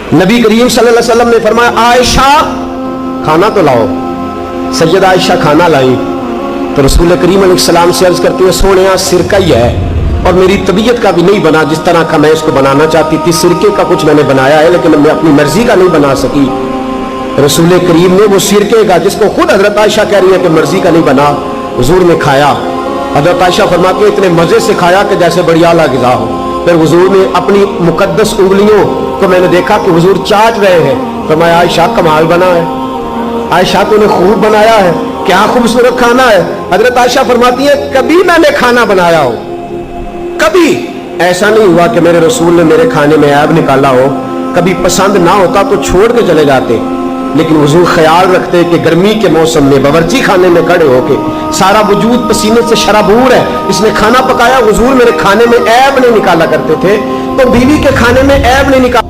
नबी करीम सल्लल्लाहु अलैहि वसल्लम ने फरमाया, आयशा खाना तो लाओ। सैयदा आयशा खाना लाई तो रसूल करीम अलैहिस्सलाम से अर्ज करते हुए, सोने सिरका ही है और मेरी तबीयत का भी नहीं बना जिस तरह का मैं इसको बनाना चाहती थी। सिरके का कुछ मैंने बनाया है लेकिन मैं अपनी मर्जी का नहीं बना सकी। रसूल करीम ने वो सिरके का, जिसको खुद हजरत आयशा कह रही है कि मर्जी का नहीं बना, हुजूर ने खाया। हजरत आयशा फरमाती है, इतने मजे से खाया कि जैसे बड़ी आला गिज़ा हो। फिर हुजूर ने अपनी मुकद्दस उंगलियों को मैंने देखा कि हुजूर चाट रहे हैं। फरमाया, आयशा कमाल बना है, आयशा तूने खूब बनाया है, क्या खूबसूरत खाना है। हजरत आयशा फरमाती है, कभी मैंने खाना बनाया हो, कभी ऐसा नहीं हुआ कि मेरे रसूल ने मेरे खाने में ऐब निकाला हो। कभी पसंद ना होता तो छोड़ के चले जाते, लेकिन हुजूर ख्याल रखते कि गर्मी के मौसम में बावर्ची खाने में खड़े होके सारा वजूद पसीने से शराबूर है, इसने खाना पकाया। हुजूर मेरे खाने में ऐब नहीं निकाला करते थे, तो बीवी के खाने में ऐब नहीं निकाला।